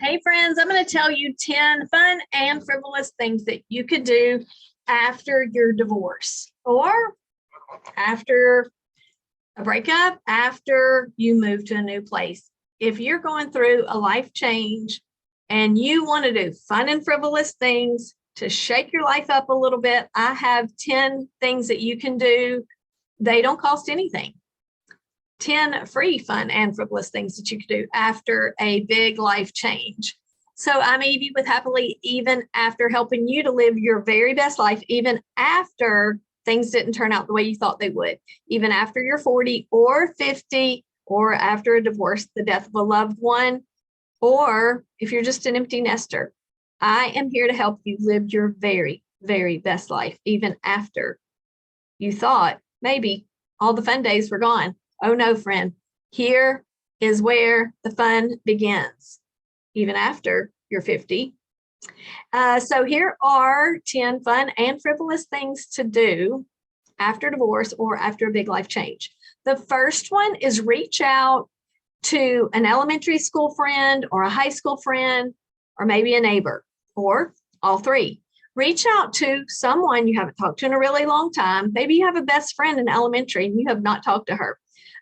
Hey friends, I'm going to tell you 10 fun and frivolous things that you could do after your divorce or after a breakup, after you move to a new place. If you're going through a life change and you want to do fun and frivolous things to shake your life up a little bit, I have 10 things that you can do. They don't cost anything. 10 free, fun, and frivolous things that you can do after a big life change. So I'm Evie with Happily Even After, helping you to live your very best life, even after things didn't turn out the way you thought they would, even after you're 40 or 50, or after a divorce, the death of a loved one, or if you're just an empty nester. I am here to help you live your very, very best life, even after you thought maybe all the fun days were gone. Oh no, friend, here is where the fun begins, even after you're 50. So here are 10 fun and frivolous things to do after divorce or after a big life change. The first one is reach out to an elementary school friend or a high school friend, or maybe a neighbor, or all three. Reach out to someone you haven't talked to in a really long time. Maybe you have a best friend in elementary and you have not talked to her.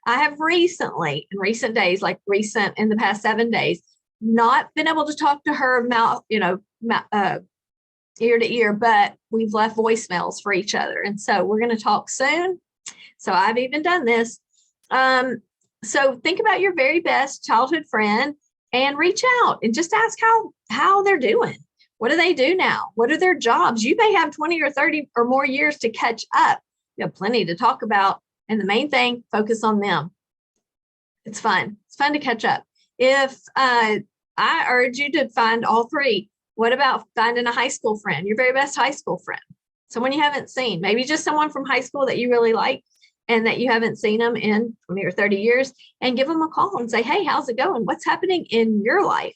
I have recently, in recent days, like recent in the past 7 days, not been able to talk to her ear to ear, but we've left voicemails for each other. And so we're going to talk soon. So I've even done this. So think about your very best childhood friend and reach out and just ask how they're doing. What do they do now? What are their jobs? You may have 20 or 30 or more years to catch up. You have plenty to talk about. And the main thing, focus on them. It's fun. It's fun to catch up. If I urge you to find all three. What about finding a high school friend, your very best high school friend, someone you haven't seen, maybe just someone from high school that you really like and that you haven't seen them in 20 or 30 years, and give them a call and say, hey, how's it going? What's happening in your life?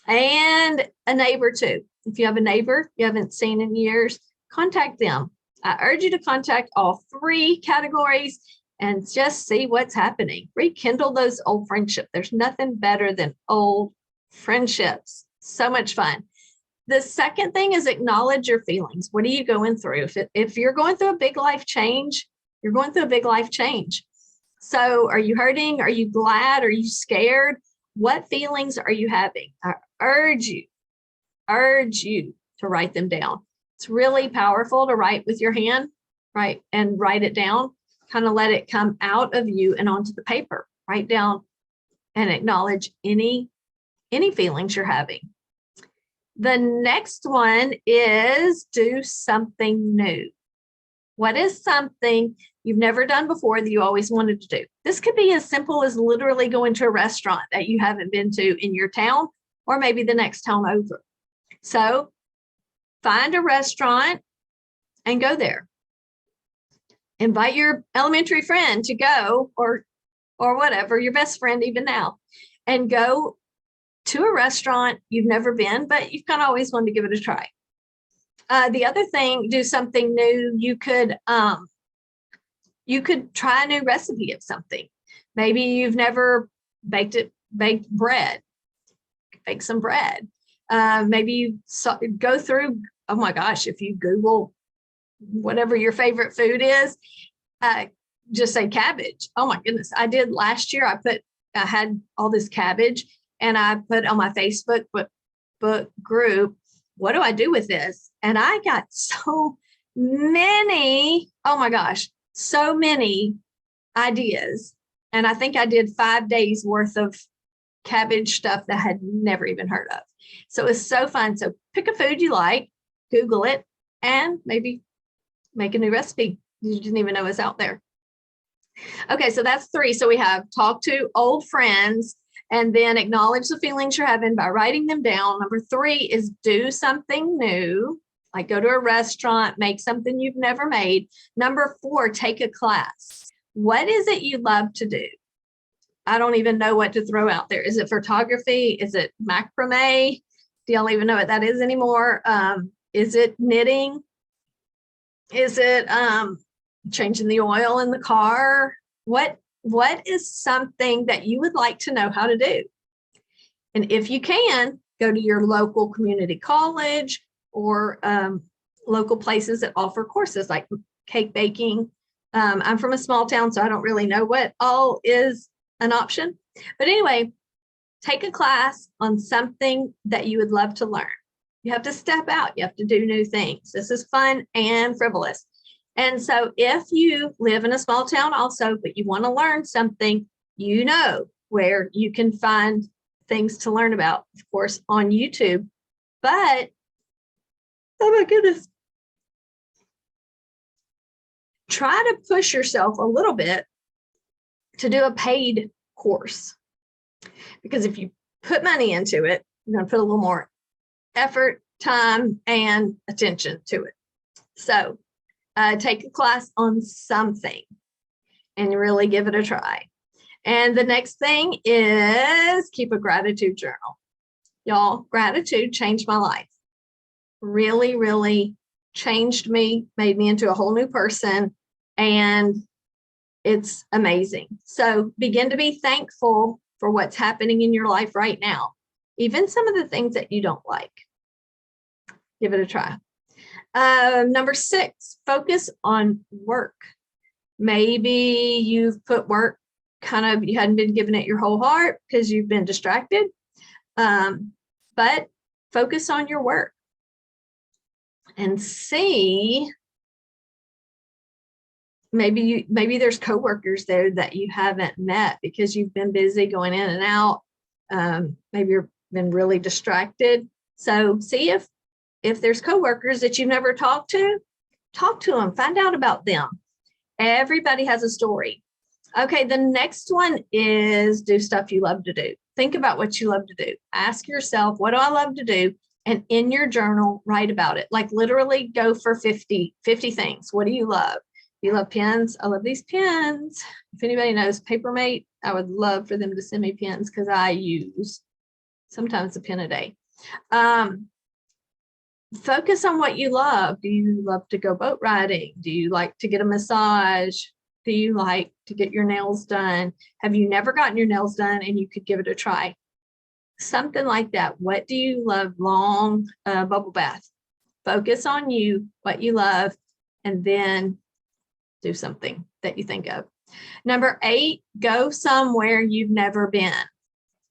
And a neighbor too. If you have a neighbor you haven't seen in years, contact them. I urge you to contact all three categories and just see what's happening. Rekindle those old friendships. There's nothing better than old friendships. So much fun. The second thing is acknowledge your feelings. What are you going through? If you're going through a big life change, you're going through a big life change. So are you hurting? Are you glad? Are you scared? What feelings are you having? I urge you to write them down. It's really powerful to write with your hand, right? And write it down, kind of let it come out of you and onto the paper. Write down and acknowledge any feelings you're having. The next one is do something new. What is something you've never done before that you always wanted to do? This could be as simple as literally going to a restaurant that you haven't been to in your town, or maybe the next town over. So find a restaurant and go there. Invite your elementary friend to go, or whatever, your best friend even now, and go to a restaurant you've never been, but you've kind of always wanted to give it a try. The other thing, do something new. You could try a new recipe of something. Maybe you've never baked bread. Bake some bread. Maybe you go through, oh my gosh, if you Google whatever your favorite food is, just say cabbage. Oh my goodness. I did last year. I had all this cabbage and I put on my Facebook book group, what do I do with this? And I got so many, oh my gosh, so many ideas. And I think I did 5 days worth of cabbage stuff that I had never even heard of. So it was so fun. So pick a food you like, Google it, and maybe make a new recipe you didn't even know was out there. Okay, so that's 3. So we have talk to old friends, and then acknowledge the feelings you're having by writing them down. Number 3 is do something new, like go to a restaurant, make something you've never made. Number 4, take a class. What is it you love to do? I don't even know what to throw out there. Is it photography? Is it macrame? Do y'all even know what that is anymore? Is it knitting? Is it changing the oil in the car? What is something that you would like to know how to do? And if you can, go to your local community college or local places that offer courses like cake baking. I'm from a small town, so I don't really know what all is an option. But anyway, take a class on something that you would love to learn. You have to step out. You have to do new things. This is fun and frivolous. And so if you live in a small town also, but you want to learn something, you know where you can find things to learn about, of course, on YouTube. But, oh my goodness, try to push yourself a little bit to do a paid course. Because if you put money into it, you're going to put a little more effort, time, and attention to it. So take a class on something and really give it a try. And the next thing is keep a gratitude journal. Y'all, gratitude changed my life. Really, really changed me, made me into a whole new person. And it's amazing. So begin to be thankful for what's happening in your life right now, even some of the things that you don't like. Give it a try. Number 6, focus on work. Maybe you've put work you hadn't been giving it your whole heart because you've been distracted. But focus on your work and see, maybe there's coworkers there that you haven't met because you've been busy going in and out. Maybe you've been really distracted. So see if there's coworkers that you've never talked to them, find out about them. Everybody has a story. Okay, the next one is do stuff you love to do. Think about what you love to do. Ask yourself, what do I love to do? And in your journal, write about it. Like literally go for 50 things. What do you love? You love pens? I love these pens. If anybody knows Papermate, I would love for them to send me pens because I use sometimes a pen a day. Focus on what you love. Do you love to go boat riding? Do you like to get a massage? Do you like to get your nails done? Have you never gotten your nails done and you could give it a try? Something like that. What do you love? Long bubble bath. Focus on you, what you love, and then do something that you think of. Number 8, go somewhere you've never been.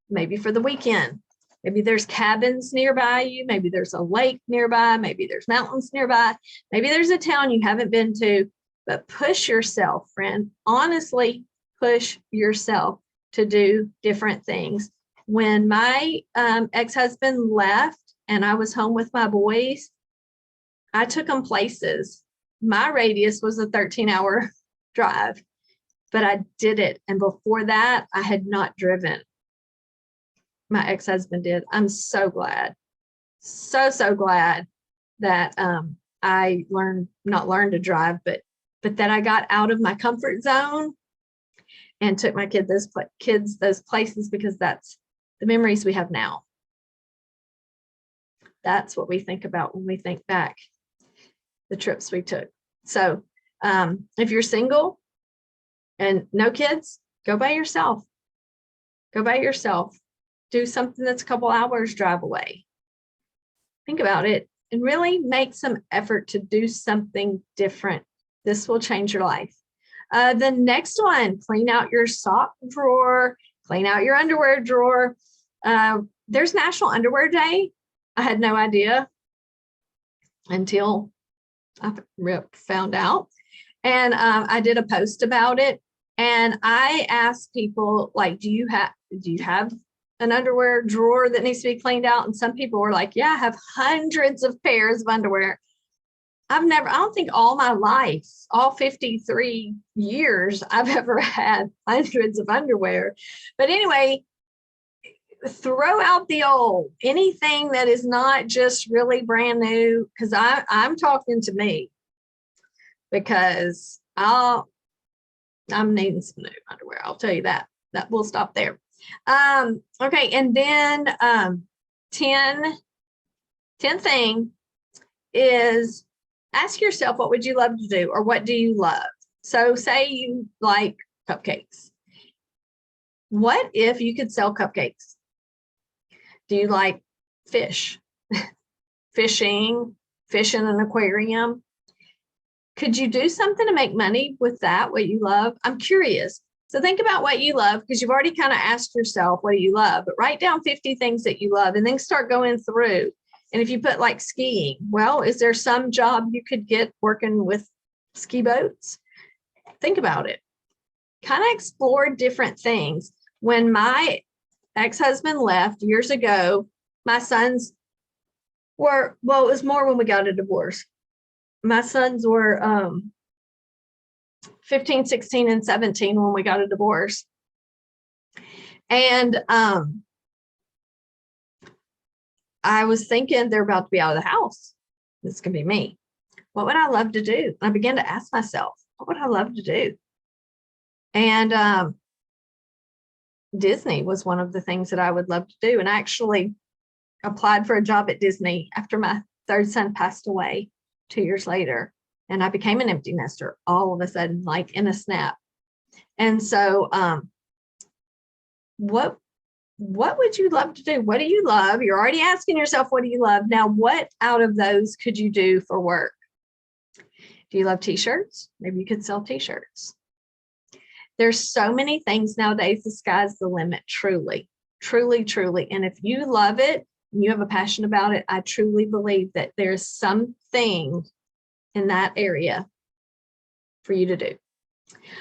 Maybe for the weekend. Maybe there's cabins nearby you. Maybe there's a lake nearby. Maybe there's mountains nearby. Maybe there's a town you haven't been to. But push yourself, friend. Honestly, push yourself to do different things. When my ex-husband left and I was home with my boys, I took them places. My radius was a 13-hour drive, but I did it. And before that, I had not driven. My ex-husband did. I'm so glad. So glad that I not learned to drive, but that I got out of my comfort zone and took my kids those places, because that's the memories we have now. That's what we think about when we think back, the trips we took. So if you're single and no kids, go by yourself. Go by yourself. Do something that's a couple hours drive away. Think about it and really make some effort to do something different. This will change your life. The next one, clean out your sock drawer, clean out your underwear drawer. There's National Underwear Day. I had no idea until I found out. And I did a post about it. And I asked people, like, do you have an underwear drawer that needs to be cleaned out? And some people were like, yeah, I have hundreds of pairs of underwear. I don't think all my life, all 53 years, I've ever had hundreds of underwear. But anyway, throw out the old, anything that is not just really brand new, because I'm talking to me, because I'm needing some new underwear. I'll tell you that. That will stop there. Okay, and then 10th thing is ask yourself, what would you love to do, or what do you love? So say you like cupcakes. What if you could sell cupcakes? Do you like fish? Fishing, fish in an aquarium? Could you do something to make money with that, what you love? I'm curious. So think about what you love, because you've already kind of asked yourself, what do you love? But write down 50 things that you love and then start going through. And if you put like skiing, well, is there some job you could get working with ski boats? Think about it. Kind of explore different things. When my ex-husband left years ago, my sons were, well, it was more when we got a divorce. My sons were 15, 16, and 17 when we got a divorce. And I was thinking they're about to be out of the house. This can be me. What would I love to do? And I began to ask myself, what would I love to do? And Disney was one of the things that I would love to do. And I actually applied for a job at Disney after my third son passed away 2 years later. And I became an empty nester all of a sudden, like in a snap. And so what would you love to do? What do you love? You're already asking yourself, what do you love? Now, what out of those could you do for work? Do you love t-shirts? Maybe you could sell t-shirts. There's so many things nowadays. The sky's the limit, truly, truly, truly. And if you love it and you have a passion about it, I truly believe that there's something in that area for you to do.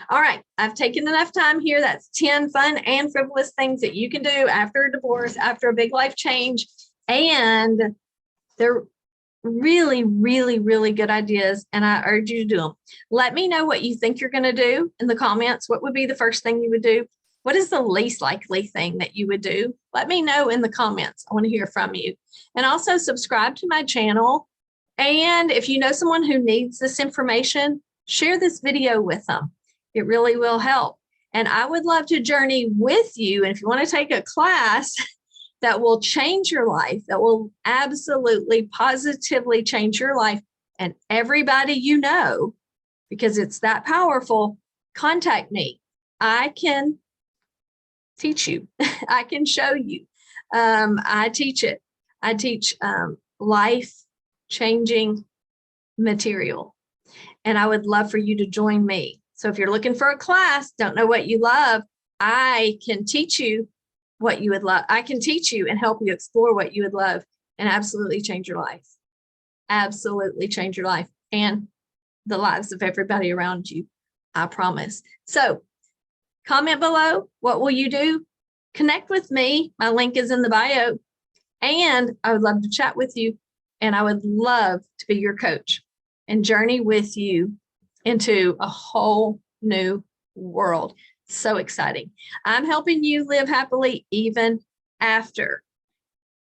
All right, I've taken enough time here. That's 10 fun and frivolous things that you can do after a divorce, after a big life change. And they're really, really, really good ideas. And I urge you to do them. Let me know what you think you're going to do in the comments. What would be the first thing you would do? What is the least likely thing that you would do? Let me know in the comments. I want to hear from you. And also subscribe to my channel. And if you know someone who needs this information, share this video with them. It really will help. And I would love to journey with you. And if you want to take a class that will change your life, that will absolutely positively change your life and everybody you know, because it's that powerful, contact me. I can teach you. I can show you. I teach it. I teach life-changing material. And I would love for you to join me. So if you're looking for a class, don't know what you love, I can teach you what you would love. I can teach you and help you explore what you would love and absolutely change your life. Absolutely change your life and the lives of everybody around you. I promise. So comment below. What will you do? Connect with me. My link is in the bio. And I would love to chat with you. And I would love to be your coach and journey with you into a whole new world. So exciting. I'm helping you live happily even after.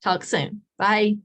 Talk soon. Bye.